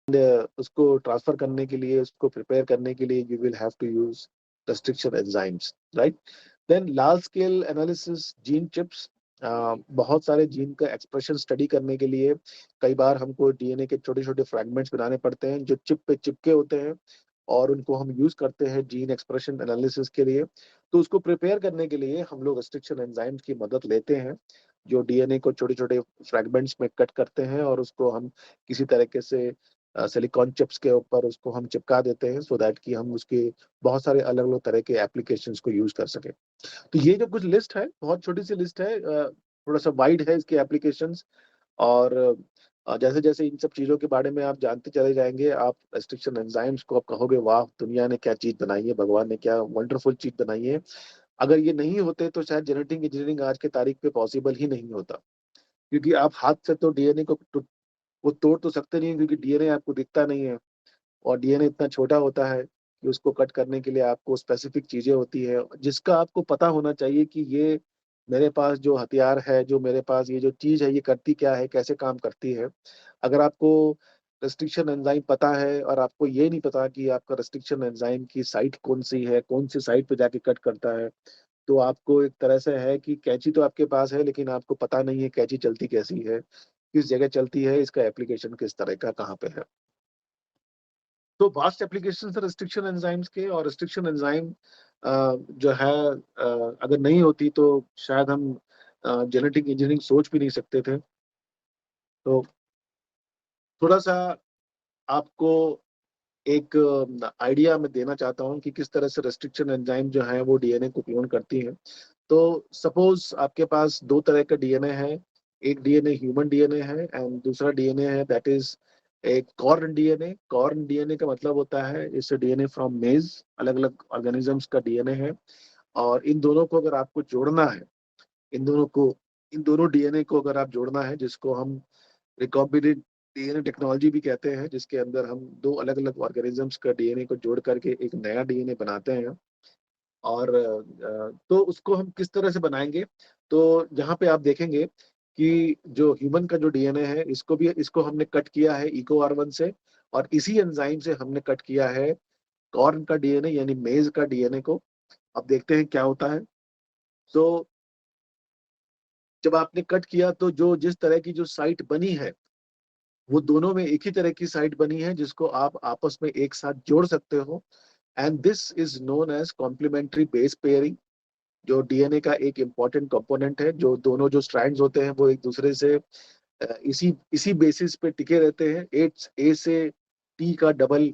उसको ट्रांसफर करने के लिए, उसको प्रिपेयर करने के लिए you will have to use restriction enzymes, right? Then large scale analysis gene chips, बहुत सारे जीन का एक्सप्रेशन स्टडी करने के लिए कई बार हमको डीएनए के छोटे छोटे फ्रैगमेंट्स बनाने पड़ते हैं जो चिप पे चिपके होते हैं, और उनको हम यूज करते हैं जीन एक्सप्रेशन एनालिसिस के लिए। तो उसको प्रिपेयर करने के लिए हम लोग रेस्ट्रिक्शन एंजाइम्स की मदद लेते हैं, जो डीएनए को छोटे छोटे फ्रैगमेंट्स में कट करते हैं और उसको हम किसी तरीके से सिलिकॉन चिप्स के ऊपर उसको हम चिपका देते हैं, सो दैट कि हम उसके बहुत सारे अलग अलग तरह के एप्लीकेशंस को यूज कर सकें। तो ये जो कुछ लिस्ट है, बहुत छोटी सी लिस्ट है, थोड़ा सा वाइड है इसके एप्लीकेशंस। और जैसे जैसे इन सब चीजों के बारे में आप जानते चले जाएंगे, आप रेस्ट्रिक्शन एंजाइम्स को आप कहोगे वाह दुनिया ने क्या चीज बनाई है, भगवान ने क्या वंडरफुल चीज बनाई है। अगर ये नहीं होते तो शायद जेनेटिक इंजीनियरिंग आज के तारीख पे पॉसिबल ही नहीं होता, क्योंकि आप हाथ से तो डीएनए को वो तोड़ तो सकते नहीं, क्योंकि डीएनए आपको दिखता नहीं है, और डीएनए इतना छोटा होता है कि उसको कट करने के लिए आपको स्पेसिफिक चीजें होती है, जिसका आपको पता होना चाहिए कि ये मेरे पास जो हथियार है, जो मेरे पास ये जो चीज है, ये करती क्या है, कैसे काम करती है। अगर आपको रेस्ट्रिक्शन एंजाइम पता है और आपको ये नहीं पता कि आपका रेस्ट्रिक्शन एंजाइम की साइट कौन सी है, कौन सी साइट पे जाके कट करता है, तो आपको एक तरह से है कि कैंची तो आपके पास है, लेकिन आपको पता नहीं है कैंची चलती कैसी है, किस जगह चलती है, इसका एप्लीकेशन किस तरह का कहाँ पे है। तो वास्ट एप्लीकेशन है रिस्ट्रिक्शन एंजाइम्स के, और रिस्ट्रिक्शन एंजाइम जो है अगर नहीं होती तो शायद हम जेनेटिक इंजीनियरिंग सोच भी नहीं सकते थे। तो थोड़ा सा आपको एक आइडिया मैं देना चाहता हूँ कि किस तरह से रेस्ट्रिक्शन एंजाइम जो है वो डीएनए को क्लोन करती है। तो सपोज आपके पास दो तरह का डीएनए है, एक डीएनए ह्यूमन डीएनए है एंड दूसरा डीएनए है दैट इज एक कॉर्न डीएनए। कॉर्न डीएनए का मतलब होता है इस डीएनए फ्रॉम मेज, अलग अलग ऑर्गेनिजम्स का डीएनए है। और इन दोनों को अगर आपको जोड़ना है, इन दोनों को इन दोनों डीएनए को अगर आप जोड़ना है, जिसको हम रिकॉम्बिनेंट डीएनए टेक्नोलॉजी भी कहते हैं, जिसके अंदर हम दो अलग अलग ऑर्गेनिजम्स का डीएनए को जोड़ करके एक नया डीएनए बनाते हैं। और तो उसको हम किस तरह से बनाएंगे, तो यहाँ पे आप देखेंगे कि जो ह्यूमन का जो डीएनए है, इसको हमने कट किया है इको आर1 से, और इसी एंजाइम से हमने कट किया है कॉर्न का डीएनए यानी मेज का डीएनए को। अब देखते हैं क्या होता है। तो जब आपने कट किया तो जो जिस तरह की जो साइट बनी है, वो दोनों में एक ही तरह की साइट बनी है, जिसको आप आपस में एक साथ जोड़ सकते हो। And this is known as complementary base pairing, जो डीएनए का एक इम्पॉर्टेंट कंपोनेंट है। जो दोनों जो स्ट्रैंड्स होते हैं वो एक दूसरे से इसी इसी बेसिस पे टिके रहते हैं। ए से टी का डबल,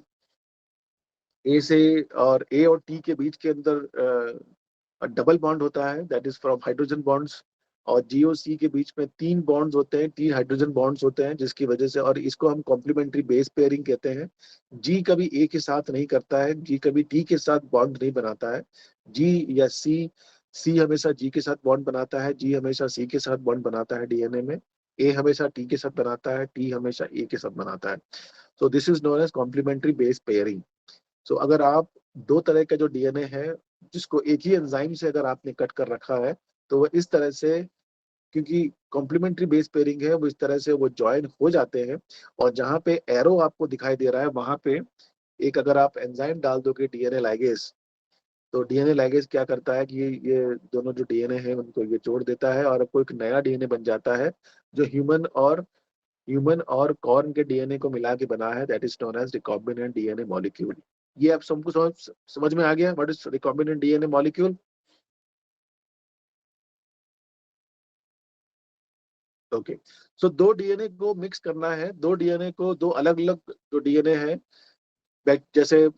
ए से और ए और टी के बीच के अंदर डबल बॉन्ड होता है, that is from hydrogen bonds. और जी और सी के बीच में तीन बॉन्ड्स होते हैं, तीन हाइड्रोजन बॉन्ड्स होते हैं, जिसकी वजह से, और इसको हम कॉम्प्लीमेंट्री बेस पेयरिंग कहते हैं। जी कभी ए के साथ नहीं करता है, जी कभी टी के साथ बॉन्ड नहीं बनाता है। जी या सी हमेशा जी के साथ बॉन्ड बनाता है, जी हमेशा सी के साथ बॉन्ड बनाता है डीएनए में। ए हमेशा टी के साथ बनाता है, टी हमेशा ए के साथ बनाता है। So this is known as complementary base pairing. So अगर आप दो तरह का जो डीएनए है, जिसको एक ही एंजाइम से अगर आपने कट कर रखा है, तो वो इस तरह से, क्योंकि कॉम्प्लीमेंट्री बेस पेयरिंग है, वो इस तरह से वो ज्वाइन हो जाते हैं। और जहाँ पे एरो आपको दिखाई दे रहा है, वहां पे एक अगर आप एंजाइम डाल दोगे डीएनए लाइगेज, तो डीएनए लाइगेज क्या करता है कि ये दोनों जो डीएनए है उनको ये जोड़ देता है, और आपको एक नया डीएनए बन जाता है, जो ह्यूमन और कॉर्न के डीएनए को मिला के बना है, that is known as recombinant DNA molecule. ये आप सबको समझ में आ गया what is recombinant DNA molecule? Okay. So दो डीएनए को मिक्स करना है, दो डीएनए को, दो अलग अलग जो डीएनए है, जैसे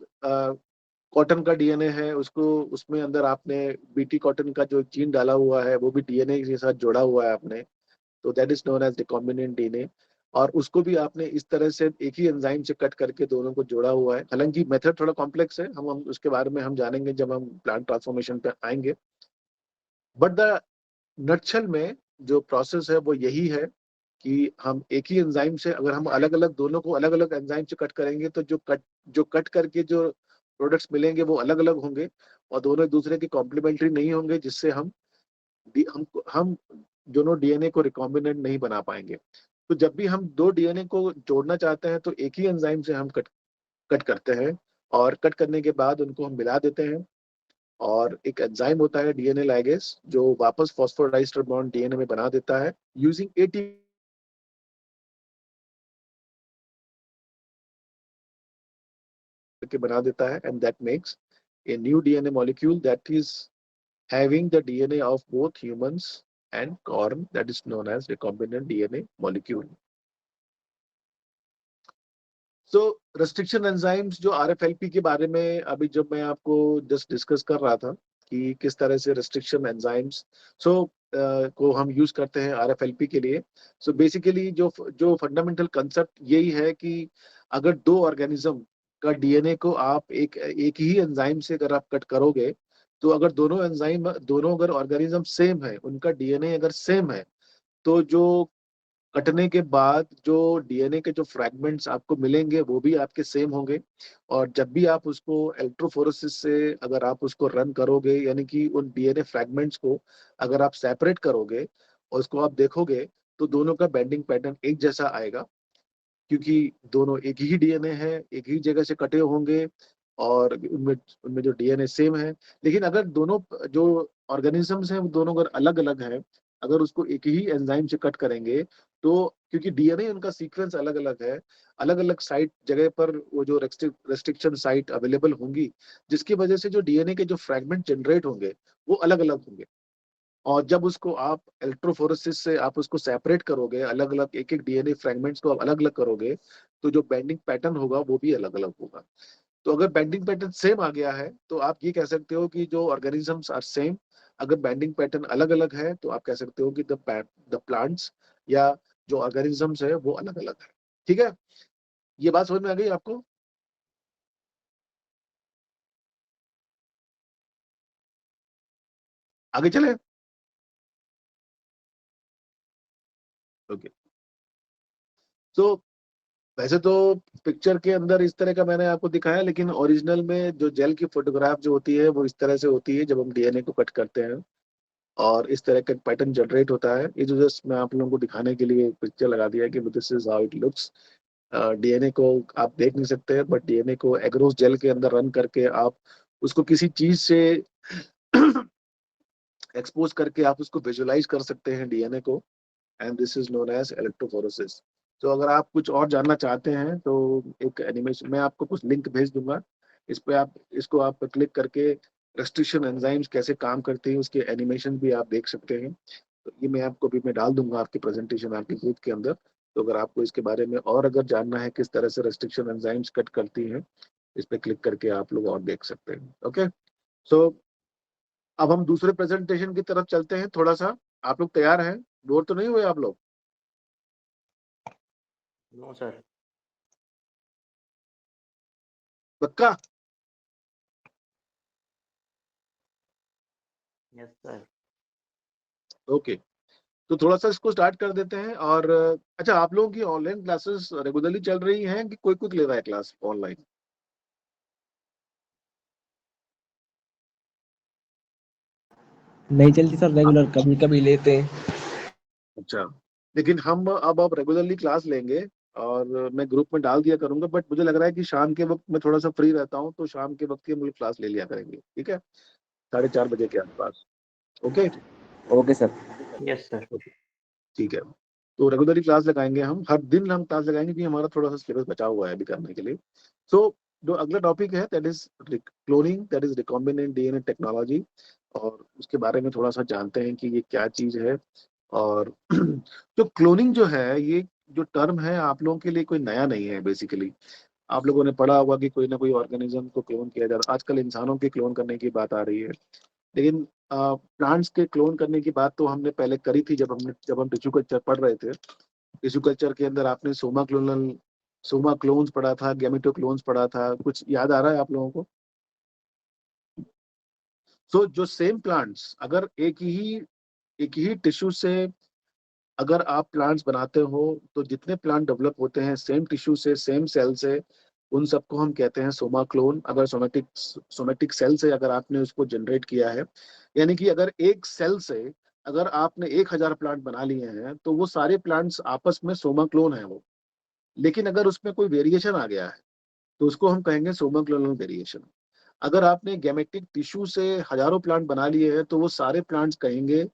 कॉटन का डीएनए है, उसको उसमें अंदर आपने बीटी कॉटन का जो जीन डाला हुआ है वो भी डीएनए के साथ जोड़ा हुआ है आपने, तो that is known as recombinant DNA. और उसको भी आपने इस तरह से एक ही एंजाइम से कट करके दोनों को जोड़ा हुआ है। हालांकि मेथड थोड़ा कॉम्प्लेक्स है, हम उसके बारे में हम जानेंगे जब हम प्लांट ट्रांसफॉर्मेशन पे आएंगे। बट द नटशल में जो प्रोसेस है वो यही है कि हम एक ही एंजाइम से, अगर हम अलग अलग दोनों को अलग अलग एंजाइम से कट करेंगे, तो जो कट करके जो प्रोडक्ट्स मिलेंगे वो अलग अलग होंगे, और दोनों एक दूसरे के कॉम्प्लीमेंट्री नहीं होंगे, जिससे हम हम दोनों डीएनए को रिकॉम्बिनेंट नहीं बना पाएंगे। तो जब भी हम दो डीएनए को जोड़ना चाहते हैं तो एक ही एंजाइम से हम कट करते हैं, और कट करने के बाद उनको हम मिला देते हैं। और एक एंजाइम होता है डीएनए लाइगेज जो वापस फॉस्फोडाइस्टर बॉन्ड डीएनए में बना देता है यूजिंग एटी के बना देता है, and that makes a new DNA molecule that is having the DNA of both humans and corn, that is known as recombinant DNA molecule. So restriction enzymes जो RFLP के बारे में अभी जब मैं आपको जस्ट डिस्कस कर रहा था कि किस तरह से रेस्ट्रिक्शन एंजाइम्स सो को हम यूज करते हैं आरएफएलपी के लिए। सो बेसिकली जो जो फंडामेंटल कंसेप्ट यही है कि अगर दो ऑर्गेनिज्म का डीएनए को आप एक ही एंजाइम से अगर आप कट करोगे, तो अगर दोनों अगर ऑर्गेनिज्म सेम है, उनका डीएनए अगर सेम है, तो जो कटने के बाद जो डीएनए के जो फ्रैगमेंट्स आपको मिलेंगे वो भी आपके सेम होंगे। और जब भी आप उसको इलेक्ट्रोफोरेसिस से अगर आप उसको रन करोगे, यानी कि उन डीएनए फ्रैगमेंट्स को अगर आप सेपरेट करोगे और उसको आप देखोगे, तो दोनों का बेंडिंग पैटर्न एक जैसा आएगा, क्योंकि दोनों एक ही डीएनए है, एक ही जगह से कटे होंगे, और उनमें उनमें जो डीएनए सेम है। लेकिन अगर दोनों जो ऑर्गेनिजम्स हैं वो दोनों अगर अलग अलग हैं, अगर उसको एक ही एंजाइम से कट करेंगे, तो क्योंकि डीएनए उनका सीक्वेंस अलग अलग है, अलग अलग साइट जगह पर वो जो रेस्ट्रिक्शन साइट अवेलेबल होंगी, जिसकी वजह से जो डीएनए के जो फ्रैगमेंट जनरेट होंगे वो अलग अलग होंगे। और जब उसको आप इलेक्ट्रोफोरेसिस से आप उसको सेपरेट करोगे, अलग अलग एक एक डीएनए फ्रैगमेंट्स को अलग अलग करोगे, तो जो बेंडिंग पैटर्न होगा वो भी अलग अलग होगा। तो अगर बेंडिंग पैटर्न सेम आ गया है तो आप ये कह सकते हो कि जो ऑर्गेनिजम्स आर सेम। अगर बेंडिंग पैटर्न अलग अलग है तो आप कह सकते हो कि द प्लांट्स या जो ऑर्गेनिजम्स है वो अलग अलग है। ठीक है, ये बात समझ में आ गई आपको? आगे चले। ओके। तो वैसे तो पिक्चर के अंदर इस तरह का मैंने आपको दिखाया, लेकिन ओरिजिनल में जो जेल की फोटोग्राफ जो होती है वो इस तरह से होती है जब हम डीएनए को कट करते हैं, और इस तरह का पैटर्न जनरेट होता है। ये जो जस्ट मैं आप लोगों को दिखाने के लिए पिक्चर लगा दिया है कि this is how it looks. DNA को आप देख नहीं सकते, बट डीएनए को एग्रोस जेल के अंदर रन करके आप उसको किसी चीज से एक्सपोज करके आप उसको विजुलाइज कर सकते हैं डीएनए को, and this is known as electrophoresis. तो अगर आप कुछ और जानना चाहते हैं तो एक एनिमेशन मैं आपको कुछ लिंक भेज दूंगा, इस पे आप इसको आप क्लिक करके रेस्ट्रिक्शन एंजाइम्स कैसे काम करते हैं उसके एनिमेशन भी आप देख सकते हैं। तो ये मैं आपको भी मैं डाल दूंगा आपकी प्रेजेंटेशन आपके ग्रुप के अंदर। तो अगर आपको इसके बारे में और अगर जानना है किस तरह से रेस्ट्रिक्शन एंजाइम्स कट करती हैं, इस पे क्लिक करके आप लोग और देख सकते हैं। ओके। सो अब हम दूसरे प्रेजेंटेशन की तरफ चलते हैं थोड़ा सा। आप लोग तैयार हैं? बोर तो नहीं हुए आप लोग? No sir. पक्का? Yes sir. ओके। तो थोड़ा सा इसको स्टार्ट कर देते हैं। और अच्छा, आप लोगों की ऑनलाइन क्लासेस रेगुलरली चल रही हैं कि कोई कुछ ले रहा है क्लास ऑनलाइन? नहीं चलती सर, रेगुलर कभी कभी लेते हैं। अच्छा, लेकिन हम अब रेगुलरली क्लास लेंगे, और मैं ग्रुप में डाल दिया करूंगा। बट मुझे लग रहा है कि शाम के वक्त मैं थोड़ा सा फ्री रहता हूँ, तो शाम के वक्त की हम लोग क्लास ले लिया करेंगे, ठीक है? 4:30 बजे के आसपास। Okay. Okay sir. Yes sir. ठीक है। तो रेगुलरली क्लास लगाएंगे, हम हर दिन हम क्लास लगाएंगे, क्योंकि हमारा थोड़ा सा सिलेबस बचा हुआ है अभी करने के लिए। सो जो अगला टॉपिक है that is cloning, that is recombinant DNA technology. और उसके बारे में थोड़ा सा जानते हैं कि ये क्या चीज है। और जो क्लोनिंग जो है, ये जो टर्म है आप लोगों के लिए कोई नया नहीं है बेसिकली। आप लोगों ने पढ़ा होगा कि कोई ना कोई ऑर्गेनिज्म को क्लोन किया जा रहा है। आजकल इंसानों के क्लोन करने की बात आ रही है, लेकिन प्लांट्स के क्लोन करने की बात तो हमने पहले करी थी जब हम टिश्यू कल्चर पढ़ रहे थे। टिश्यू कल्चर के अंदर आपने सोमा क्लोन्स पढ़ा था, गैमेटो क्लोन्स पढ़ा था, कुछ याद आ रहा है आप लोगों को? सो जो सेम प्लांट्स अगर एक ही टिश्यू से अगर आप प्लांट्स बनाते हो, तो जितने प्लांट डेवलप होते हैं सेम टिश्यू से, सेम सेल से, उन सबको हम कहते हैं सोमा क्लोन। अगर सोमेटिक सेल से अगर आपने उसको जनरेट किया है, यानी कि अगर एक सेल से अगर आपने 1000 प्लांट बना लिए हैं तो वो सारे प्लांट्स आपस में सोमा क्लोन है वो, लेकिन अगर उसमें कोई वेरिएशन आ गया है तो उसको हम कहेंगे सोमा क्लोनल वेरिएशन। अगर आपने गैमेटिक टिश्यू से हजारों प्लांट बना लिए हैं तो वो सारे प्लांट्स कहेंगे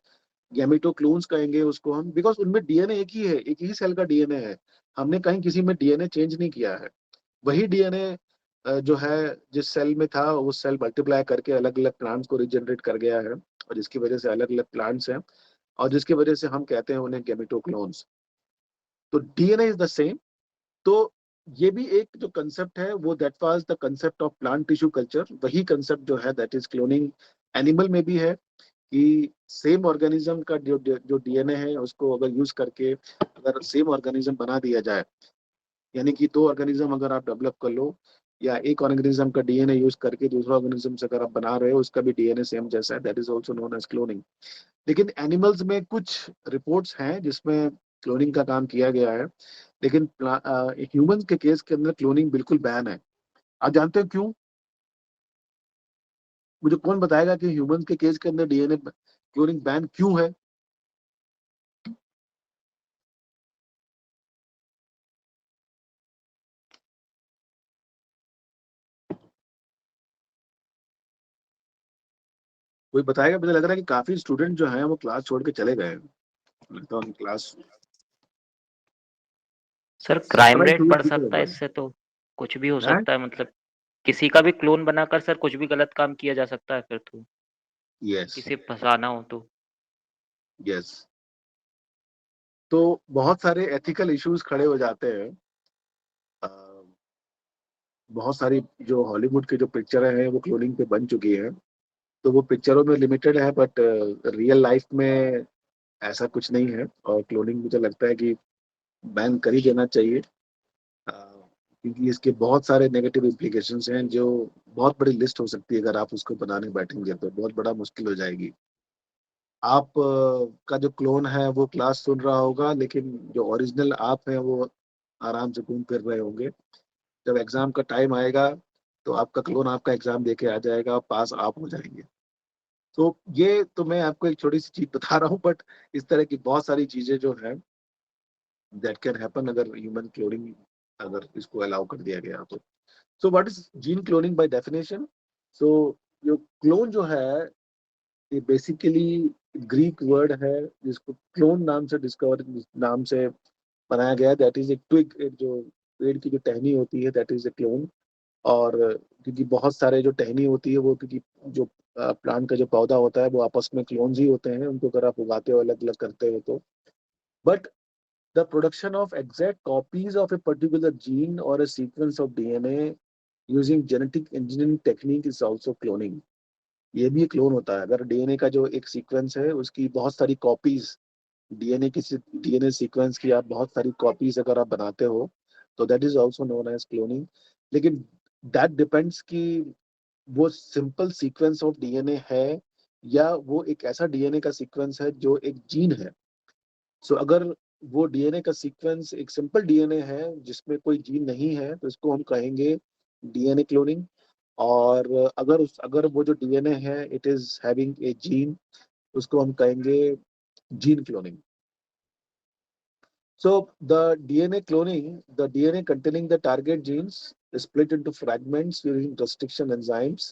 गैमेटोक्लोन्स कहेंगे उसको हम, बिकॉज उनमें डीएनए एक ही है, एक ही सेल का डीएनए है। हमने कहीं किसी में डीएनए चेंज नहीं किया है। वही डीएनए जो है जिस सेल में था वो सेल मल्टीप्लाई करके अलग अलग प्लांट्स को रिजनरेट कर गया है, और जिसकी वजह से अलग अलग प्लांट्स हैं, और जिसकी वजह से हम कहते हैं उन्हें गैमेटोक्लोन्स। तो डीएनए इज द सेम। तो ये भी एक जो कंसेप्ट है वो that was the concept of plant tissue culture, वही कंसेप्ट जो है दैट इज क्लोनिंग एनिमल में भी है, कि सेम ऑर्गेनिज्म का जो डीएनए है उसको अगर यूज करके अगर सेम ऑर्गेनिज्म बना दिया जाए, यानी कि दो ऑर्गेनिज्म अगर आप डेवलप कर लो, या एक ऑर्गेनिज्म का डीएनए यूज करके दूसरा ऑर्गेनिज्म से अगर आप बना रहे हो उसका भी डीएनए सेम जैसा है, that is also known as cloning. लेकिन एनिमल्स में कुछ रिपोर्ट्स हैं जिसमें क्लोनिंग का काम किया गया है, लेकिन ह्यूमंस के केस के अंदर क्लोनिंग बिल्कुल बैन है। आप जानते हो क्यों? मुझे कौन बताएगा कि ह्यूमंस के केस के अंदर डीएनए क्लोनिंग बैन क्यों है? कोई बताएगा? मुझे लग रहा है कि काफी स्टूडेंट जो हैं वो क्लास छोड़ के चले गए हैं, लगता है उनकी क्लास सर क्राइम सत्ताईस रेट हुई बढ़ थी सकता है तो इससे, तो कुछ भी हो हैं? सकता है, मतलब किसी का भी क्लोन बनाकर सर कुछ भी गलत काम किया जा सकता है फिर तो, यस, किसे फंसाना हो तो। यस। तो बहुत सारे एथिकल इश्यूज खड़े हो जाते हैं। अ, बहुत सारी जो हॉलीवुड की जो पिक्चरें हैं वो क्लोनिंग पे बन चुकी हैं, तो वो पिक्चरों में लिमिटेड है, बट रियल लाइफ में ऐसा कुछ नहीं है, और क्लोनिंग मुझे लगता है कि बैन कर ही देना चाहिए। क्योंकि इसके बहुत सारे नेगेटिव इम्प्लीकेशंस हैं, जो बहुत बड़ी लिस्ट हो सकती है, अगर आप उसको बनाने बैठेंगे तो बहुत बड़ा मुश्किल हो जाएगी। आप का जो क्लोन है वो क्लास सुन रहा होगा, लेकिन जो ओरिजिनल आप है वो आराम से घूम फिर रहे होंगे। जब एग्जाम का टाइम आएगा तो आपका क्लोन आपका एग्जाम देके आ जाएगा, पास आप हो जाएंगे। तो ये तो मैं आपको एक छोटी सी चीज बता रहा हूँ, बट इस तरह की बहुत सारी चीजें जो है दैट कैन हैपन अगर ह्यूमन क्लोनिंग अगर इसको अलाउ कर दिया गया तो। So what is gene cloning by definition? So जो क्लोन जो है ये बेसिकली ग्रीक वर्ड है, जिसको क्लोन नाम से डिस्कवर नाम से बनाया गया है। दैट इज ए ट्विग, जो पेड़ की जो टहनी होती है दैट इज ए क्लोन। और क्योंकि बहुत सारे जो टहनी होती है वो, क्योंकि जो प्लांट का जो पौधा होता है वो आपस में क्लोन्स ही होते हैं, उनको अगर आप उगाते हो अलग अलग करते हो तो। But the production of exact copies of a particular gene और a sequence of DNA using genetic engineering technique is also cloning. ये भी क्लोन होता है। अगर डीएनए का जो एक सीक्वेंस है उसकी बहुत सारी कॉपीज, डीएनए की डीएनए सीक्वेंस की आप बहुत सारी कॉपीज अगर आप बनाते हो तो that is also known as cloning. लेकिन दैट डिपेंड्स कि वो सिंपल सीक्वेंस ऑफ डीएनए है या वो एक ऐसा डीएनए का सीक्वेंस है जो एक जीन है। सो अगर वो डीएनए का सीक्वेंस एक सिंपल डीएनए है जिसमें कोई जीन नहीं है तो इसको हम कहेंगे डीएनए क्लोनिंग। और अगर वो जो डीएनए है it is having a gene, उसको हम कहेंगे gene cloning. So the DNA cloning, the DNA containing the target genes is split into fragments using restriction enzymes,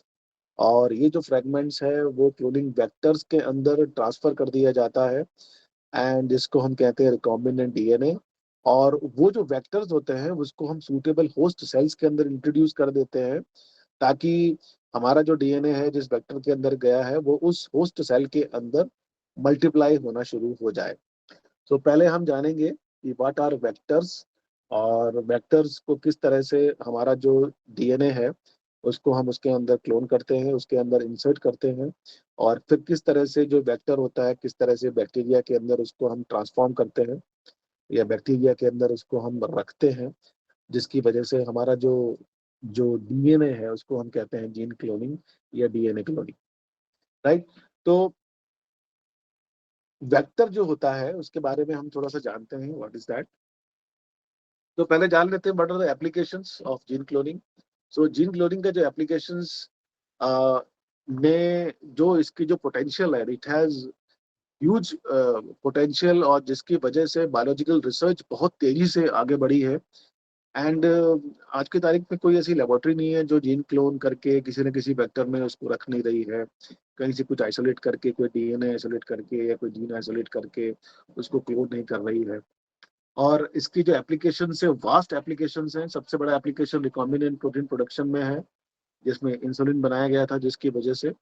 और ये जो फ्रैगमेंट्स है वो क्लोनिंग वेक्टर्स के अंदर ट्रांसफर कर दिया जाता है, एंड जिसको हम कहते हैं रिकॉम्बिनेंट डीएनए। और वो जो वेक्टर्स होते हैं उसको हम सूटेबल होस्ट सेल्स के अंदर इंट्रोड्यूस कर देते हैं, ताकि हमारा जो डीएनए है जिस वेक्टर के अंदर गया है वो उस होस्ट सेल के अंदर मल्टीप्लाई होना शुरू हो जाए। तो पहले हम जानेंगे कि व्हाट आर वेक्टर्स, और वेक्टर्स को किस तरह से हमारा जो डीएनए है उसको हम उसके अंदर क्लोन करते हैं, उसके अंदर इंसर्ट करते हैं, और फिर किस तरह से जो वेक्टर होता है किस तरह से बैक्टीरिया के अंदर उसको हम ट्रांसफॉर्म करते हैं, या बैक्टीरिया के अंदर उसको हम रखते हैं, जिसकी वजह से हमारा जो जो डीएनए है उसको हम कहते हैं जीन क्लोनिंग या डीएनए क्लोनिंग, राइट? तो वेक्टर जो होता है उसके बारे में हम थोड़ा सा जानते हैं, व्हाट इज दैट। तो पहले जान लेते हैं what are the applications of gene cloning. So gene cloning का जो एप्लीकेशंस में जो इसकी जो पोटेंशियल है, इट हैज ह्यूज पोटेंशियल और जिसकी वजह से बायोलॉजिकल रिसर्च बहुत तेजी से आगे बढ़ी है। एंड आज की तारीख में कोई ऐसी लेबोरेटरी नहीं है जो जीन क्लोन करके किसी न किसी वेक्टर में उसको रख नहीं रही है। कहीं से कुछ आइसोलेट करके, कोई डीएनए आइसोलेट करके या कोई जीन आइसोलेट करके उसको क्लोन नहीं कर रही है। और इसकी जो एप्लीकेशन है, वास्ट एप्लीकेशन है। सबसे बड़ा एप्लीकेशन रिकॉम्बिनेंट प्रोटीन प्रोडक्शन में है, जिसमें इंसुलिन बनाया गया था, जिसकी वजह से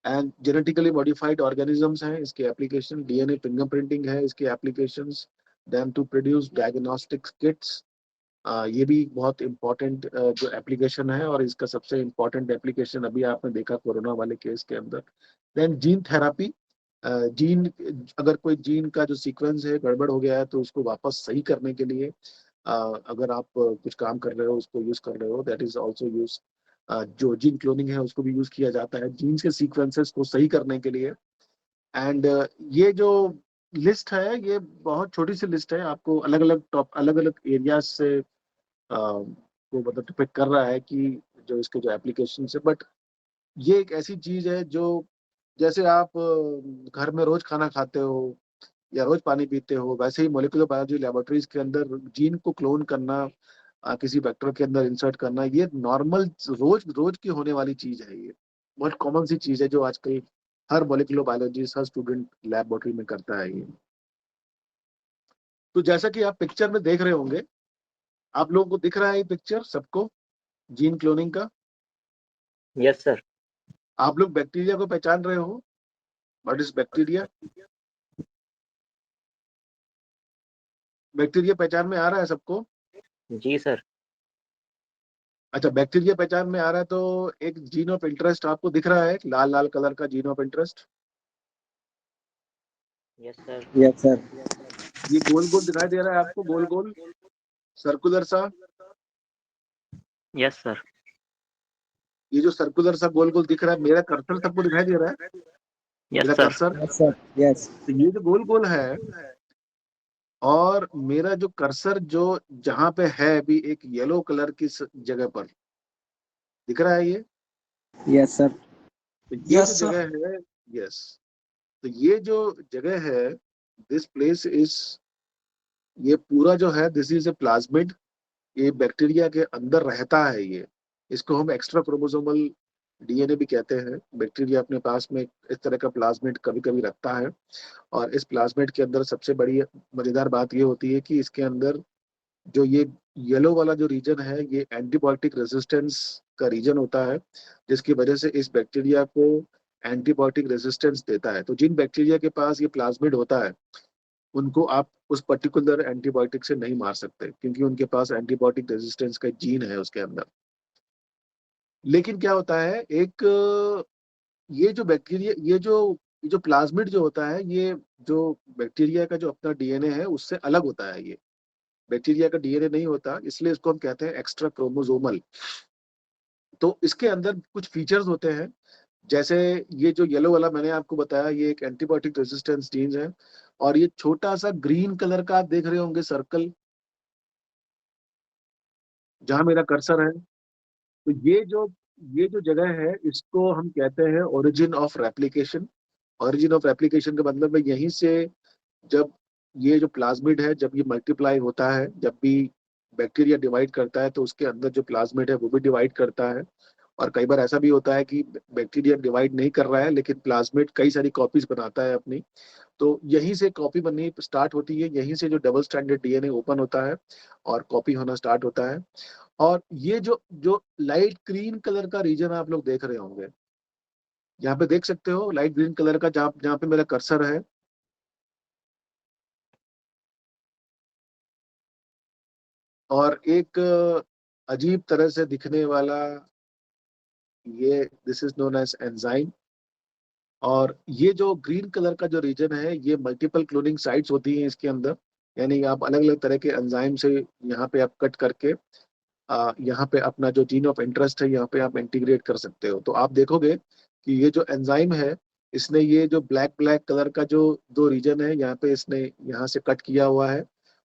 एंड जेनेटिकली मॉडिफाइड ऑर्गेनिजम्स हैं इसके एप्लीकेशन, डीएनए फिंगरप्रिंटिंग है इसके applications, then to produce diagnostics kits. ये भी बहुत इम्पोर्टेंट जो एप्लीकेशन है, और इसका सबसे इम्पोर्टेंट एप्लीकेशन अभी आपने देखा कोरोना वाले केस के अंदर। देन जीन थेरापी, जीन, अगर कोई जीन का जो सीक्वेंस है गड़बड़ हो गया है तो उसको वापस सही करने के लिए अगर आप कुछ काम कर रहे हो, उसको यूज कर रहे हो, दैट इज ऑल्सो यूज। जो जीन क्लोनिंग है उसको भी यूज किया जाता है जीन्स के सीक्वेंसेस को सही करने के लिए। एंड ये जो लिस्ट है ये बहुत छोटी सी लिस्ट है, आपको अलग अलग टॉप, अलग अलग एरियाज से को मतलब डिपेक्ट कर रहा है कि जो इसके जो एप्लीकेशन है। बट ये एक ऐसी चीज है जो, जैसे आप घर में रोज खाना खाते हो या रोज पानी पीते हो, वैसे ही मोलिकुलर बायोलॉजी लेबोरेटरीज के अंदर जीन को क्लोन करना, किसी वेक्टर के अंदर इंसर्ट करना, ये नॉर्मल रोज रोज की होने वाली चीज है। ये बहुत कॉमन सी चीज है जो आजकल हर मोलिकुलर बायोलॉजिस्ट, हर स्टूडेंट लेबोरेटरी में करता है ये। तो जैसा कि आप पिक्चर में देख रहे होंगे, आप लोगों को दिख रहा है ये पिक्चर सबको, जीन क्लोनिंग का। Yes sir. आप लोग बैक्टीरिया को पहचान रहे हो? What is bacteria? बैक्टीरिया पहचान में आ रहा है सबको? जी सर। अच्छा, बैक्टीरिया पहचान में आ रहा है तो एक जीन ऑफ इंटरेस्ट आपको दिख रहा है, लाल लाल कलर का gene of interest. Yes sir. Yes sir. ये गोल गोल दिखाई दे रहा है आपको, गोल गोल सर्कुलर सा। Yes sir. ये जो सर्कुलर सा गोल गोल दिख रहा है, मेरा कर्सर सबको दिखाई दे रहा है? यस मेरा sir. Cursor, yes sir. Yes. तो ये जो गोल गोल है, और मेरा जो कर्सर जो जहां पे है अभी एक येलो कलर की जगह पर दिख रहा है ये, यस सर। तो ये जो जगह है, यस, तो ये जो जगह है, दिस प्लेस इज, ये पूरा जो है दिस इज ए प्लाज्मिड। ये बैक्टीरिया के अंदर रहता है ये। इसको हम एक्स्ट्रा क्रोमोसोमल डीएनए भी कहते हैं। बैक्टीरिया अपने पास में इस तरह का प्लाज्मिड कभी कभी रखता है, और इस प्लाज्मिड के अंदर सबसे बड़ी मजेदार बात ये होती है कि इसके अंदर जो ये येलो वाला जो रीजन है, ये एंटीबायोटिक रेजिस्टेंस का रीजन होता है, जिसकी वजह से इस बैक्टीरिया को एंटीबायोटिक रेजिस्टेंस देता है। तो जिन बैक्टीरिया के पास ये प्लाज्मिड होता है, उनको आप उस पर्टिकुलर एंटीबायोटिक से नहीं मार सकते, क्योंकि उनके पास एंटीबायोटिक रेजिस्टेंस का जीन है उसके अंदर। लेकिन क्या होता है, एक ये जो बैक्टीरिया, ये जो प्लाज्मिड जो होता है, ये जो बैक्टीरिया का जो अपना डीएनए है उससे अलग होता है। ये बैक्टीरिया का डीएनए नहीं होता, इसलिए इसको हम कहते हैं एक्स्ट्रा क्रोमोसोमल। तो इसके अंदर कुछ फीचर्स होते हैं, जैसे ये जो येलो वाला मैंने आपको बताया, ये एक एंटीबायोटिक रेजिस्टेंस जीन है। और ये छोटा सा ग्रीन कलर का आप देख रहे होंगे सर्कल, जहां मेरा कर्सर है, तो ये जो जगह है, इसको हम कहते हैं origin of replication. Origin of replication का मतलब है यहीं से, जब ये जो प्लाज्मिड है, जब ये मल्टीप्लाई होता है, जब भी बैक्टीरिया डिवाइड करता है, तो उसके अंदर जो प्लाज्मिड है वो भी डिवाइड करता है। और कई बार ऐसा भी होता है कि बैक्टीरिया डिवाइड नहीं कर रहा है, लेकिन प्लाज्मिड कई सारी कॉपीज बनाता है अपनी। तो यहीं से कॉपी बननी स्टार्ट होती है, यहीं से जो डबल स्टैंडर्ड डीएनए ओपन होता है और कॉपी होना स्टार्ट होता है। और ये जो जो लाइट ग्रीन कलर का रीजन आप लोग देख रहे होंगे, यहाँ पे देख सकते हो लाइट ग्रीन कलर का, जहाँ जहाँ पे मेरा कर्सर है, और एक अजीब तरह से दिखने वाला, ये this is known as enzyme. और ये जो ग्रीन कलर का जो रीजन है, ये मल्टीपल क्लोनिंग साइट्स होती हैं इसके अंदर। यानी आप अलग अलग तरह के एंजाइम से यहाँ पे आप कट करके यहाँ पे अपना जो जीन ऑफ इंटरेस्ट है यहाँ पे आप इंटीग्रेट कर सकते हो। तो आप देखोगे कि ये जो एंजाइम है, इसने ये जो ब्लैक ब्लैक कलर का जो दो रीजन है यहाँ पे, इसने यहाँ से कट किया हुआ है,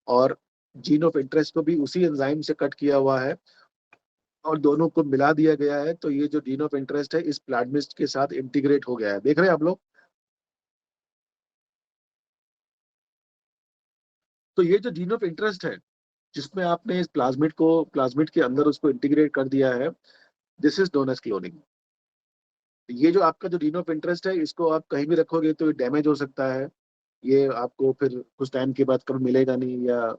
और जीन ऑफ इंटरेस्ट को भी उसी एंजाइम से कट किया हुआ है, और दोनों को मिला दिया गया है। तो ये जो जीन ऑफ इंटरेस्ट है इस प्लाज्मिड के साथ इंटीग्रेट हो गया है। देख रहे हैं आप लोग? तो ये जो जीन ऑफ इंटरेस्ट है, जिसमें आपने इस प्लाज्मिड के अंदर उसको इंटीग्रेट कर दिया है, this is known as cloning. ये जो आपका जो जीन ऑफ इंटरेस्ट है, इसको आप कहीं भी रखोगे तो ये डैमेज हो सकता है, ये आपको फिर कुछ टाइम के बाद कभी मिलेगा नहीं, या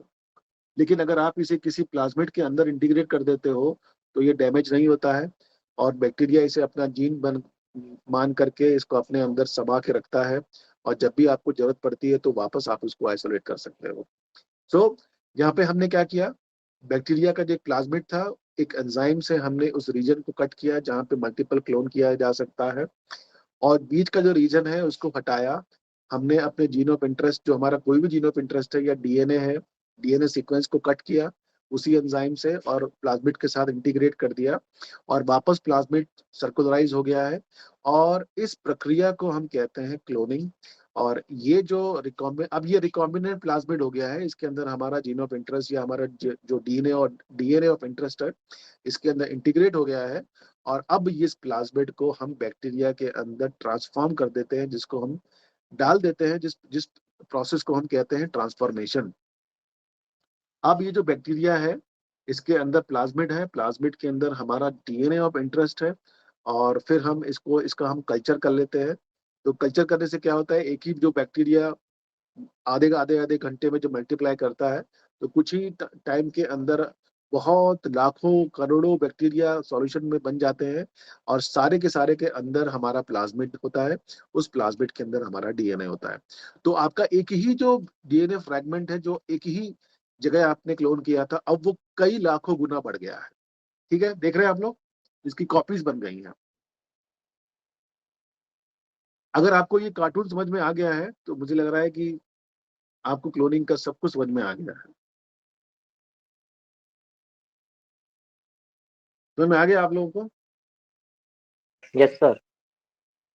लेकिन अगर आप इसे किसी प्लाज्मिड के अंदर इंटीग्रेट कर देते हो तो ये डैमेज नहीं होता है, और बैक्टीरिया इसे अपना जीन बन मान करके इसको अपने अंदर समा के रखता है, और जब भी आपको जरूरत पड़ती है तो वापस आप उसको आइसोलेट कर सकते हो। सो यहाँ पे हमने क्या किया, बैक्टीरिया का जो प्लाज्मिड था, एक एंजाइम से हमने उस रीजन को कट किया जहाँ पे मल्टीपल क्लोन किया जा सकता है, और बीच का जो रीजन है उसको हटाया। हमने अपने जीन ऑफ इंटरेस्ट, जो हमारा कोई भी जीन ऑफ इंटरेस्ट है या डीएनए है, डीएनए सीक्वेंस को कट किया उसी एंजाइम से और प्लाज्मिड के साथ इंटीग्रेट कर दिया, और वापस प्लाज्मिड सर्कुलराइज हो गया है, और इस प्रक्रिया को हम कहते हैं क्लोनिंग। और ये जो अब ये रिकॉम्बिनेंट प्लाज्मिड हो गया है, इसके अंदर हमारा जीन ऑफ इंटरेस्ट या हमारा जो डीएनए ऑफ इंटरेस्ट है, इसके अंदर इंटीग्रेट हो गया है, और अब इस प्लाज्मिड को हम बैक्टीरिया के अंदर ट्रांसफॉर्म कर देते हैं, जिसको हम डाल देते हैं, जिस जिस प्रोसेस को हम कहते हैं ट्रांसफॉर्मेशन। अब ये जो बैक्टीरिया है, इसके अंदर प्लाज्मिड है, प्लाज्मिड के अंदर हमारा डीएनए ऑफ इंटरेस्ट है, और फिर हम इसका हम कल्चर कर लेते हैं। तो कल्चर करने से क्या होता है, एक ही जो बैक्टीरिया आधे आधे आधे घंटे में जो मल्टीप्लाई करता है, तो कुछ ही टाइम के अंदर बहुत लाखों करोड़ों बैक्टीरिया सॉल्यूशन में बन जाते हैं, और सारे के सारे के अंदर हमारा प्लाज्मिड होता है, उस प्लाज्मिड के अंदर हमारा डीएनए होता है। तो आपका एक ही जो डीएनए फ्रैगमेंट है, जो एक ही जगह आपने क्लोन किया था, अब वो कई लाखों गुना बढ़ गया है। ठीक है, देख रहे हैं आप लोग, इसकी कॉपीज बन गई हैं। अगर आपको ये कार्टून समझ में आ गया है तो मुझे लग रहा है कि आपको क्लोनिंग का सब कुछ समझ में आ गया है। समझ में आ गया आप लोगों को? Yes sir.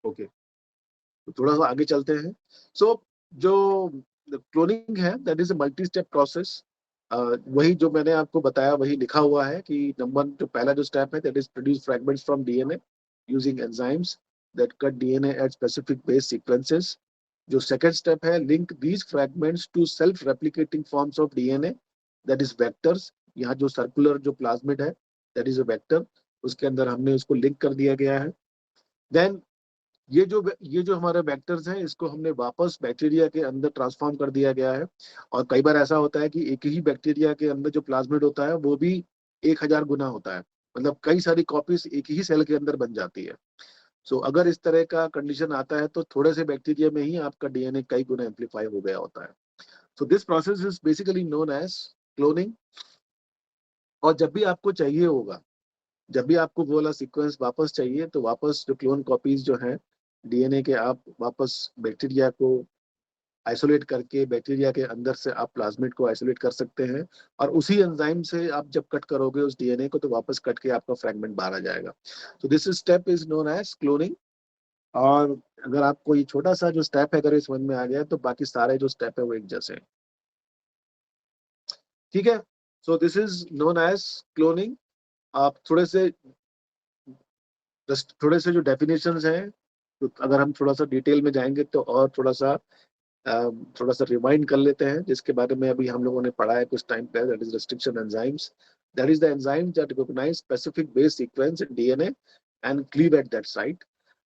ओके, तो थोड़ा सा आगे चलते हैं। सो जो क्लोनिंग है, that is a multi step process. वही जो मैंने आपको बताया वही लिखा हुआ है कि नंबर जो पहला जो स्टेप है, that is produce fragments from DNA using enzymes that cut DNA at specific base sequences. जो सेकंड स्टेप है, link these fragments to self replicating forms of DNA, that is vectors. यहाँ जो circular जो plasmid है, that is a vector, उसके अंदर हमने उसको लिंक कर दिया गया है। देन ये जो हमारे वेक्टर्स हैं, इसको हमने वापस बैक्टीरिया के अंदर ट्रांसफॉर्म कर दिया गया है। और कई बार ऐसा होता है कि एक ही बैक्टीरिया के अंदर जो प्लाज्मिड होता है वो भी 1000 गुना होता है, मतलब कई सारी कॉपीज एक ही सेल के अंदर बन जाती है। सो अगर इस तरह का कंडीशन आता है तो थोड़े से बैक्टीरिया में ही आपका डीएनए कई गुना एम्पलीफाई हो गया होता है। So this process is basically known as cloning. और जब भी आपको चाहिए होगा, जब भी आपको वो वाला सीक्वेंस वापस चाहिए, तो वापस जो क्लोन कॉपीज जो हैं डीएनए के, आप वापस बैक्टीरिया को आइसोलेट करके बैक्टीरिया के अंदर से आप प्लाज्मिड को आइसोलेट कर सकते हैं, और उसी एंजाइम से आप जब कट करोगे उस डीएनए को, तो वापस कट के आपका फ्रैगमेंट बाहर आ जाएगा। तो this step is known as cloning. और अगर आपको ये छोटा सा जो स्टेप है अगर ये समझ में आ गया, तो बाकी सारे जो स्टेप है वो एक जैसे हैं। ठीक है, so this is known as cloning. आप थोड़े से जो डेफिनेशंस हैं, तो अगर हम थोड़ा सा डिटेल में जाएंगे तो और थोड़ा सा रिमाइंड कर लेते हैं, जिसके बारे में अभी हम लोगों ने पढ़ा है कुछ टाइम पहले। That is restriction enzymes. That is the enzyme that recognise specific base sequence in DNA and cleave at that site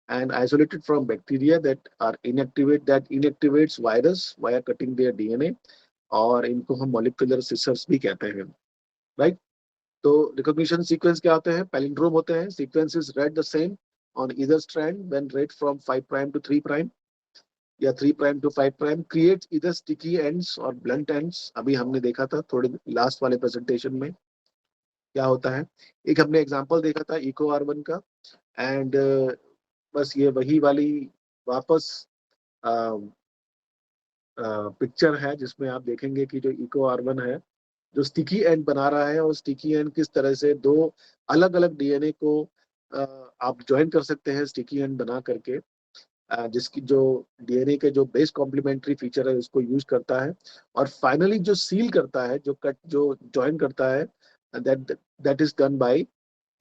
and isolated from bacteria that inactivates virus via cutting their DNA, और इनको हम molecular scissors भी कहते हैं, right. तो recognition sequence क्या होते हैं, पैलिंड्रोम होते हैं। Sequence is read the same on either strand when read from 5 prime to 3 prime या 3 prime to 5 prime, creates either sticky ends और blunt ends। अभी हमने देखा था थोड़े लास्ट वाले प्रेजेंटेशन में क्या होता है। एक हमने एग्जांपल देखा था इको आर1 का, एंड बस ये वही वाली वापस पिक्चर है, जिसमें आप देखेंगे कि जो इको आर1 है, जो स्टिकी एंड बना रहा है, और स्टिकी एंड किस तरह से दो अलग अलग डीएनए को आप ज्वाइन कर सकते हैं स्टिकी एंड बना करके, जिसकी जो डीएनए के जो बेस कॉम्प्लीमेंट्री फीचर है उसको यूज करता है, और फाइनली जो सील करता है, जो ज्वाइन करता है, that that is done by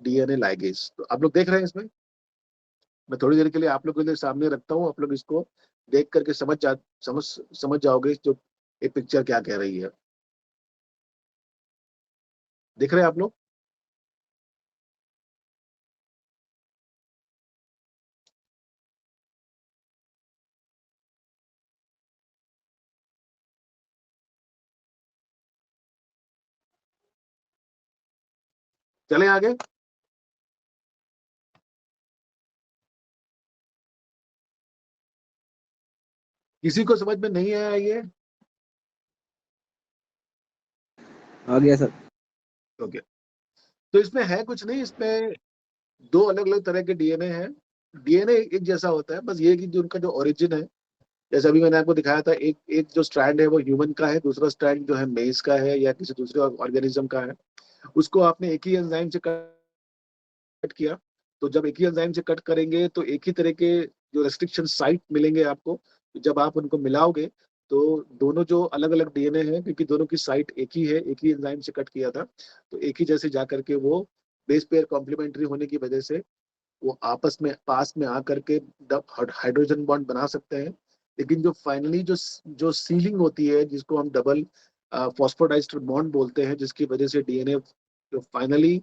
DNA ligase. तो आप लोग देख रहे हैं इसमें, मैं थोड़ी देर के लिए आप लोग के लिए सामने रखता हूँ, आप लोग इसको देख करके समझ जाओगे जो ये पिक्चर क्या कह रही है। देख रहे हैं आप लोग? चले आगे। किसी को समझ में नहीं आया ये? आ गया सर। ओके, तो इसमें है कुछ नहीं, इसमें दो अलग अलग तरह के डीएनए हैं। डीएनए एक जैसा होता है, बस ये कि जो उनका जो ओरिजिन है, जैसे अभी मैंने आपको दिखाया था, एक एक जो स्ट्रैंड है वो ह्यूमन का है, दूसरा स्ट्रैंड जो है मेज का है या किसी दूसरे ऑर्गेनिज्म का है। उसको आपने एक ही एंजाइम से कट किया, तो जब एक ही एंजाइम से कट करेंगे तो एक ही तरह के जो रेस्ट्रिक्शन साइट मिलेंगे आपको। जब आप उनको मिलाओगे तो दोनों जो अलग अलग डीएनए हैं, क्योंकि दोनों की साइट एक ही है, एक ही एंजाइम से कट किया था, तो एक ही जैसे जा करके वो बेस पेयर कॉम्प्लीमेंट्री होने की वजह से वो आपस में पास में आकर के हाइड्रोजन बॉन्ड बना सकते हैं। लेकिन जो फाइनली जो जो सीलिंग होती है, जिसको हम डबल फॉस्फोडाइस्टर बॉन्ड बोलते हैं, जिसकी वजह से डीएनए जो फाइनली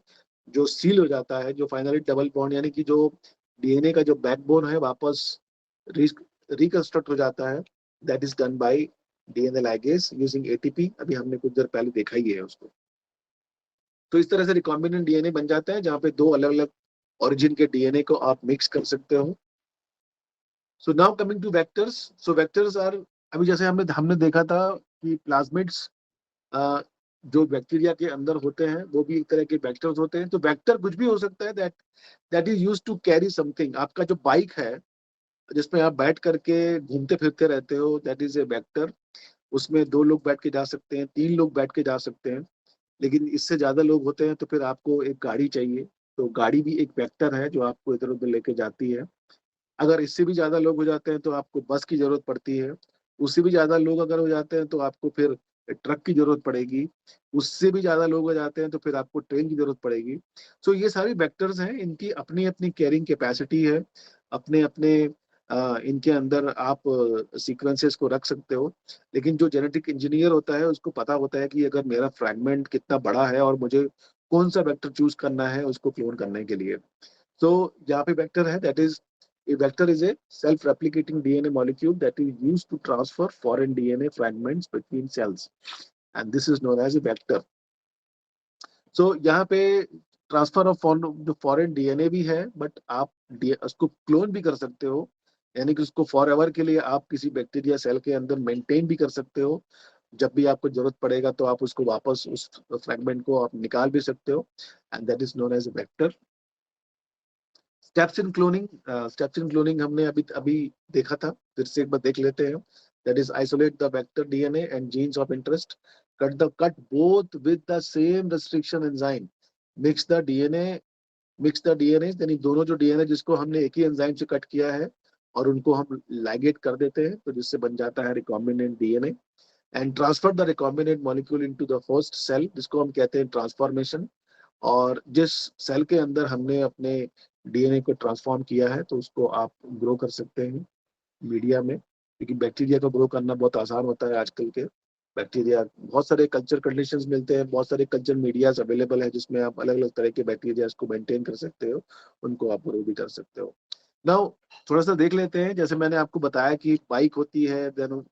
जो सील हो जाता है, जो फाइनली डबल बॉन्ड यानी कि जो डीएनए का जो बैकबोन है वापस रिकंस्ट्रक्ट हो जाता है, that is done by DNA ligase using ATP. अभी हमने कुछ देर पहले देखा ही है उसको। तो इस तरह से रिकॉम्बिनेंट डीएनए बन जाता है, जहाँ पे दो अलग अलग ओरिजिन के डीएनए को आप मिक्स कर सकते हो। So now coming to vectors. So vectors are, अभी जैसे हमने हमने देखा था कि प्लाज्मिड्स जो बैक्टीरिया के अंदर होते हैं वो भी एक तरह के वेक्टर्स होते हैं। तो वेक्टर कुछ भी हो सकता है, that that is used to carry something. आपका जो बाइक है जिसमें आप बैठ करके घूमते फिरते रहते हो, दैट इज ए वेक्टर। उसमें दो लोग बैठ के जा सकते हैं, तीन लोग बैठ के जा सकते हैं, लेकिन इससे ज्यादा लोग होते हैं तो फिर आपको एक गाड़ी चाहिए। तो गाड़ी भी एक वेक्टर है जो आपको इधर उधर लेके जाती है। अगर इससे भी ज्यादा लोग हो जाते हैं तो आपको बस की जरूरत पड़ती है। उससे भी ज्यादा लोग अगर हो जाते हैं तो आपको फिर ट्रक की जरूरत पड़ेगी। उससे भी ज्यादा लोग हो जाते हैं तो फिर आपको ट्रेन की जरूरत पड़ेगी। सो ये सारी वेक्टर्स हैं, इनकी अपनी अपनी कैरिंग कैपेसिटी है, अपने अपने इनके अंदर आप सीक्वेंसेस को रख सकते हो। लेकिन जो जेनेटिक इंजीनियर होता है उसको पता होता है कि अगर मेरा फ्रैगमेंट कितना बड़ा है और मुझे कौन सा वेक्टर चूज करना है उसको क्लोन करने के लिए। So यहाँ पे vector है, that is a vector is a self-replicating DNA molecule that is used to transfer foreign DNA fragments between cells, and this is known as a vector. So यहाँ पे ट्रांसफर ऑफ जो foreign DNA भी है, but आप उसको clone भी कर सकते हो, यानी कि उसको फॉर एवर के लिए आप किसी बैक्टीरिया सेल के अंदर मेंटेन भी कर सकते हो। जब भी आपको जरूरत पड़ेगा तो आप उसको वापस उस फ्रैगमेंट को आप निकाल भी सकते हो, and that is known as a vector. Steps in cloning हमने अभी अभी देखा था, फिर से एक बार देख लेते हैं। That is isolate the vector DNA and jeans of interest, cut both with the same restriction enzyme, mix the DNA mix the DNA, यानी दोनों जो डीएनए जिसको हमने एक ही एंजाइम से कट किया है और उनको हम लाइगेट कर देते हैं, तो जिससे बन जाता है recombinant DNA. And transfer the recombinant molecule into the host cell, जिसको हम कहते हैं ट्रांसफॉर्मेशन। और जिस सेल के अंदर हमने अपने डीएनए को ट्रांसफॉर्म किया है तो उसको आप ग्रो कर सकते हैं मीडिया में, क्योंकि बैक्टीरिया को ग्रो करना बहुत आसान होता है आजकल के। बैक्टीरिया बहुत सारे कल्चर कंडीशंस मिलते हैं, बहुत सारे कल्चर मीडियाज अवेलेबल है जिसमें आप अलग अलग तरह के बैक्टीरिया को मेंटेन कर सकते हो, उनको आप ग्रो भी कर सकते हो। नाउ थोड़ा सा देख लेते हैं, जैसे मैंने आपको बताया कि बाइक होती है, देन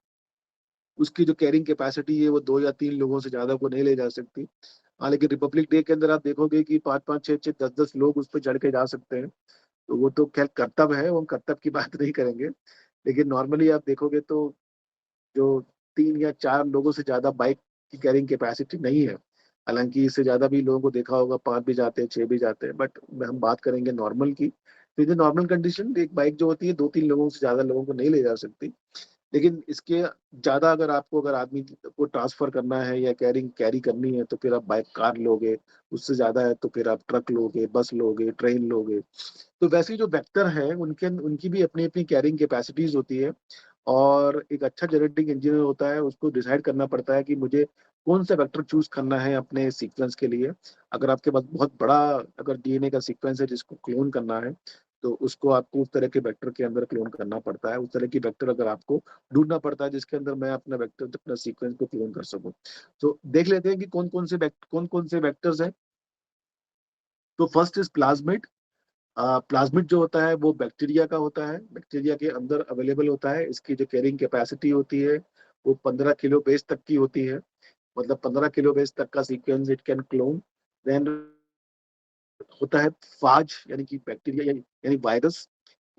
उसकी जो कैरिंग कैपेसिटी है वो दो या तीन लोगों से ज्यादा को नहीं ले जा सकती। हाँ, लेकिन रिपब्लिक डे के अंदर आप देखोगे कि पाँच पाँच छह छह दस दस लोग उस पर चढ़ के जा सकते हैं। तो वो तो खैर कर्तव्य है, वो हम कर्तव्य की बात नहीं करेंगे। लेकिन नॉर्मली आप देखोगे तो जो तीन या चार लोगों से ज्यादा बाइक की कैरिंग कैपेसिटी नहीं है। हालांकि इससे ज्यादा भी लोगों को देखा होगा, पांच भी जाते हैं, छह भी जाते हैं, बट हम बात करेंगे नॉर्मल की। तो ये नॉर्मल कंडीशन, एक बाइक जो होती है दो तीन लोगों से ज्यादा लोगों को नहीं ले जा सकती। लेकिन इसके ज्यादा अगर आपको, अगर आदमी को ट्रांसफर करना है या कैरी करनी है तो फिर आप बाइक कार लोगे। उससे ज्यादा है तो फिर आप ट्रक लोगे, बस लोगे, ट्रेन लोगे। तो वैसे ही जो वेक्टर है उनके उनकी भी अपनी अपनी कैरिंग कैपेसिटीज होती है। और एक अच्छा जेनेटिक इंजीनियर होता है, उसको डिसाइड करना पड़ता है कि मुझे कौन सा वेक्टर चूज करना है अपने सीक्वेंस के लिए। अगर आपके पास बहुत बड़ा अगर डीएनए का सीक्वेंस है जिसको क्लोन करना है, तो उसको आपको उस तरह के वेक्टर के अंदर क्लोन करना पड़ता है। उस तरह की वेक्टर अगर आपको ढूंढना पड़ता है जिसके अंदर मैं अपना वेक्टर अपना सीक्वेंस को क्लोन कर सकूं। तो देख लेते हैं कि कौन कौन से वेक्टर्स हैं। तो फर्स्ट इज प्लाज्मिड। प्लाज्मिड जो होता है वो बैक्टीरिया का होता है, बैक्टीरिया के अंदर अवेलेबल होता है। इसकी जो कैरिंग कैपेसिटी होती है वो 15 किलो बेस तक की होती है, मतलब 15 किलो बेस तक का sequence it can clone. Then होता है फाज, यानी कि बैक्टीरिया यानी वायरस।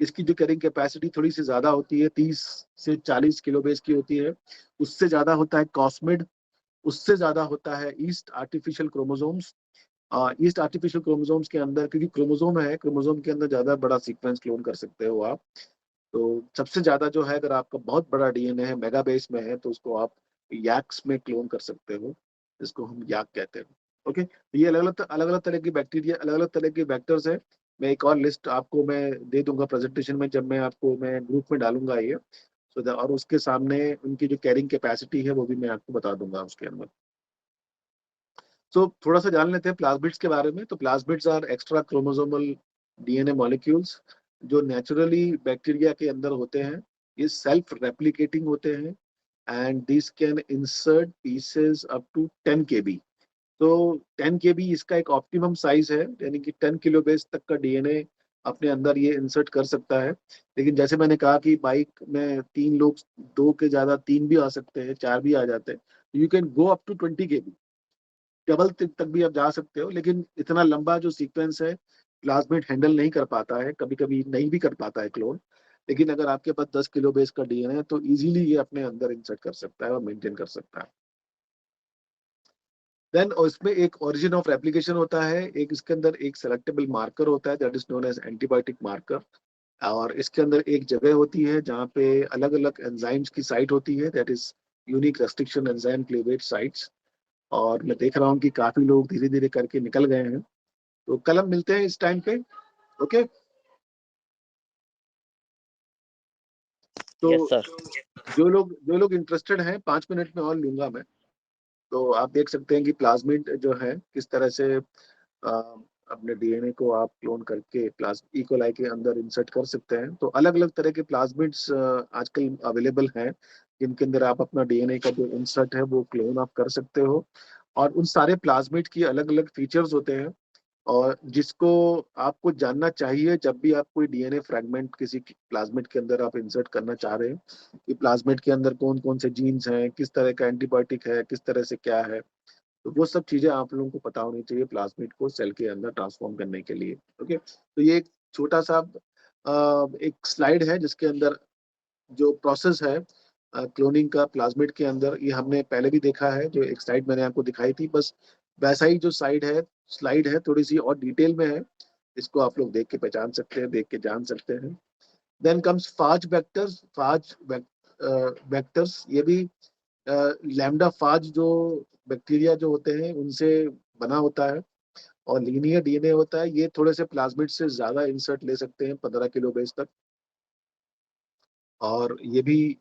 इसकी जो कैरिंग कैपेसिटी थोड़ी सी ज्यादा होती है, 30 से 40 किलो बेस की होती है। उससे ज्यादा होता है कॉस्मिड। उससे ज्यादा होता है yeast artificial chromosomes. Yeast artificial chromosomes के अंदर, क्योंकि क्रोमोसोम है, क्रोमोसोम के अंदर ज्यादा बड़ा सीक्वेंस क्लोन कर सकते हो आप। तो सबसे ज्यादा जो है, अगर आपका बहुत बड़ा डीएनए है, मेगा बेस में है, तो उसको आप यैक्स में क्लोन कर सकते हो, जिसको हम याक कहते हैं। ओके, तो ये अलग अलग तरह की बैक्टीरिया, अलग अलग तरह के वेक्टर्स है। मैं एक और लिस्ट आपको मैं दे दूंगा प्रेजेंटेशन में, जब मैं ग्रुप में डालूंगा ये। और उसके सामने उनकी जो कैरिंग कैपेसिटी है वो भी मैं आपको बता दूंगा उसके अंदर। तो थोड़ा सा जान लेते हैं प्लाज्मिड्स के बारे में। तो plasmids are extra chromosomal DNA molecules जो नेचुरली बैक्टीरिया के अंदर होते हैं। ये सेल्फ रेप्लिकेटिंग होते हैं and this can insert pieces up to 10 KB. तो 10 केबी इसका एक ऑप्टिमम साइज है, यानी कि 10 किलो बेस तक का डीएनए अपने अंदर ये इंसर्ट कर सकता है। लेकिन जैसे मैंने कहा कि बाइक में 3 लोग, 2 के ज्यादा 3 भी आ सकते हैं, 4 भी आ जाते हैं। You can go up to 20 KB, double तक भी आप जा सकते हो। लेकिन इतना लंबा जो सीक्वेंस है प्लाज्मिड हैंडल नहीं कर पाता है, कभी कभी नहीं भी कर पाता है क्लोन। लेकिन अगर आपके पास 10 किलो बेस का डीएनए है तो इजीली ये अपने अंदर इंसर्ट कर सकता है और मेंटेन कर सकता है। देन इसमें एक ओरिजिन ऑफ रेप्लिकेशन होता है, एक इसके अंदर एक सेलेक्टेबल मार्कर होता है that is known as antibiotic marker. और इसके अंदर एक जगह होती है जहाँ पे अलग अलग एंजाइम्स की साइट होती है, that is unique restriction enzyme cleavage sites. और मैं देख रहा हूँ कि काफी लोग धीरे धीरे करके निकल गए हैं, तो कल हम मिलते हैं इस टाइम पे। ओके, तो यस सर। जो लोग इंटरेस्टेड हैं, 5 मिनट में और लूंगा मैं। तो आप देख सकते हैं कि प्लाज्मिड जो है किस तरह से अपने डीएनए को आप क्लोन करके प्लाज इकोलाई के अंदर इंसर्ट कर सकते हैं। तो अलग अलग तरह के प्लाज्मिड्स आजकल अवेलेबल हैं, जिनके अंदर आप अपना डीएनए का जो इंसर्ट है वो क्लोन आप कर सकते हो। और उन सारे प्लाज्मिड की अलग अलग फीचर्स होते हैं, और जिसको आपको जानना चाहिए जब भी आप कोई डीएनए फ्रैगमेंट किसी प्लाज्मिड के अंदर आप इंसर्ट करना चाह रहे हैं, कि प्लाज्मिड के अंदर कौन कौन से जीन्स हैं, किस तरह का एंटीबायोटिक है, किस तरह से क्या है। तो वो सब चीजें आप लोगों को पता होनी चाहिए प्लाज्मिड को सेल के अंदर ट्रांसफॉर्म करने के लिए। ओके, तो ये एक छोटा सा एक स्लाइड है जिसके अंदर जो प्रोसेस है क्लोनिंग का प्लाज्मिड के अंदर, ये हमने पहले भी देखा है। जो एक स्लाइड मैंने आपको दिखाई थी, बस वैसा ही जो स्लाइड है थोड़ी सी और डिटेल में है। इसको आप लोग देख के पहचान सकते हैं, देख के जान सकते हैं। Then comes phage vectors. Vectors ये भी लैम्डा फाज जो बैक्टीरिया जो होते हैं उनसे बना होता है, और लीनियर डीएनए होता है। ये थोड़े से प्लाज्मिड से ज्यादा इंसर्ट ले सकते हैं, 15 किलो बेस तक। और ये भी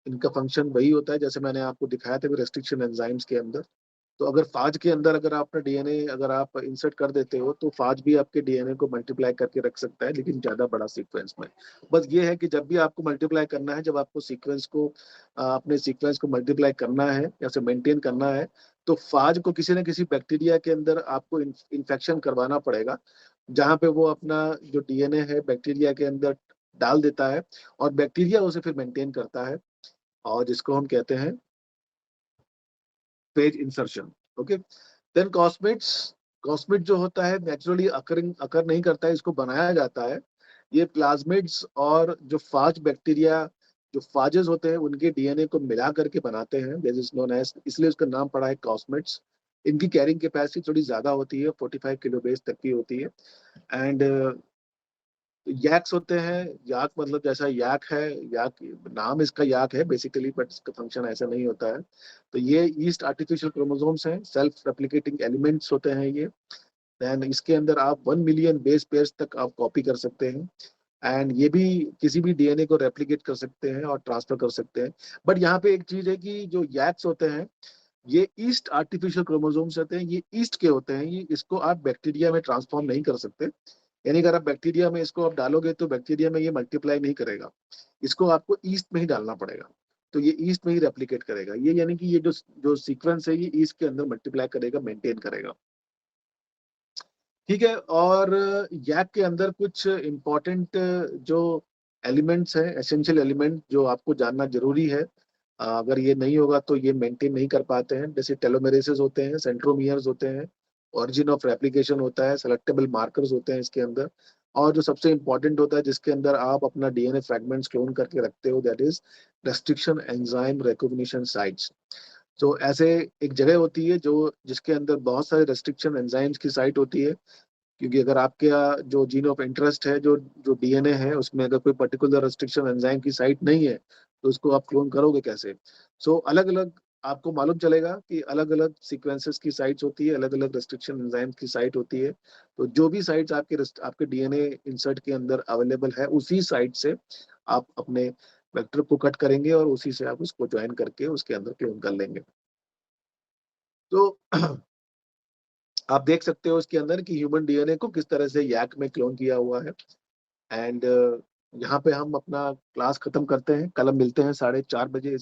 इनका फंक्शन वही होता है जैसे मैंने आपको दिखाया था रेस्ट्रिक्शन एंजाइम्स के अंदर। तो अगर फाज के अंदर अगर आप डीएनए अगर आप इंसर्ट कर देते हो तो फाज भी आपके डीएनए को मल्टीप्लाई करके रख सकता है, लेकिन ज्यादा बड़ा सीक्वेंस में। बस ये है कि जब भी आपको मल्टीप्लाई करना है, जब आपको सीक्वेंस को अपने सीक्वेंस को मल्टीप्लाई करना है या फिर मेंटेन करना है, तो फाज को किसी न किसी बैक्टीरिया के अंदर आपको इन्फेक्शन करवाना पड़ेगा, जहाँ पे वो अपना जो डीएनए है बैक्टीरिया के अंदर डाल देता है, और बैक्टीरिया उसे फिर मेंटेन करता है, और जिसको हम कहते हैं phage insertion. Okay, then cosmids. Cosmid जो होता है नेचुरली अकर नहीं करता है, इसको बनाया जाता है। ये प्लाज्मिड्स और जो फाज बैक्टीरिया जो फाजेस होते हैं उनके डीएनए को मिला करके बनाते हैं, दिस इज नोन एज, इसलिए उसका नाम पड़ा है कॉस्मिड्स। इनकी कैरिंग कैपेसिटी थोड़ी ज्यादा होती है, 45 किलो बेस तक की होती है। एंड यैक्स होते हैं। याक मतलब जैसा याक है, याक नाम इसका याक है बेसिकली, बट इसका फंक्शन ऐसा नहीं होता है। तो ये ईस्ट आर्टिफिशियल क्रोमोसोम्स हैं, सेल्फ रेप्लिकेटिंग एलिमेंट्स होते हैं ये। देन इसके अंदर आप 1 मिलियन बेस पेयर्स तक आप कॉपी कर सकते हैं, एंड ये भी किसी भी डीएनए को रेप्लिकेट कर सकते हैं और ट्रांसफर कर सकते हैं। बट यहाँ पे एक चीज है कि जो यैक्स होते हैं ये ईस्ट आर्टिफिशियल क्रोमोसोम्स होते हैं, ये ईस्ट के होते हैं, ये इसको आप बैक्टीरिया में ट्रांसफॉर्म नहीं कर सकते। यानी अगर आप बैक्टीरिया में इसको आप डालोगे तो बैक्टीरिया में ये मल्टीप्लाई नहीं करेगा, इसको आपको ईस्ट में ही डालना पड़ेगा, तो ये ईस्ट में ही रेप्लिकेट करेगा। ये यानी कि ये जो जो सीक्वेंस है ये ईस्ट के अंदर मल्टीप्लाई करेगा, मेंटेन करेगा। ठीक है। और यैक के अंदर कुछ इंपॉर्टेंट जो एलिमेंट्स हैं, एसेंशियल एलिमेंट जो आपको जानना जरूरी है, अगर ये नहीं होगा तो ये मेंटेन नहीं कर पाते हैं। जैसे टेलोमेरेसेस होते हैं, सेंट्रोमियर्स होते हैं, ऑरिजिन ऑफ रेप्लिकेशन होता है, सेलेक्टेबल मार्कर्स होते हैं इसके अंदर, और जो सबसे इंपॉर्टेंट होता है जिसके अंदर आप अपना डीएनए फ्रैगमेंट्स क्लोन करके रखते हो, that is restriction enzyme recognition sites. तो ऐसे एक जगह होती है जो जिसके अंदर बहुत सारे रेस्ट्रिक्शन एंजाइम्स की साइट होती है, क्योंकि अगर आपके जो जीन ऑफ इंटरेस्ट है, जो जो डीएनए है, उसमें अगर कोई पर्टिकुलर रेस्ट्रिक्शन एंजाइम की साइट नहीं है तो उसको आप क्लोन करोगे कैसे। सो अलग अलग आपको मालूम चलेगा कि अलग अलग सीक्वेंसेस की साइट्स होती है, अलग अलग रेस्ट्रिक्शन एंजाइम की साइट होती है। तो जो भी साइट्स आपके डीएनए इंसर्ट के अंदर अवेलेबल है, उसी साइट से आप अपने वेक्टर को कट करेंगे और उसी से आप उसको ज्वाइन करके उसके अंदर क्लोन कर लेंगे। तो आप देख सकते हो इसके अंदर कि ह्यूमन डीएनए को किस तरह से यैक में क्लोन किया हुआ है। एंड यहाँ पे हम अपना क्लास खत्म करते हैं, कल हम मिलते हैं 4:30 बजे।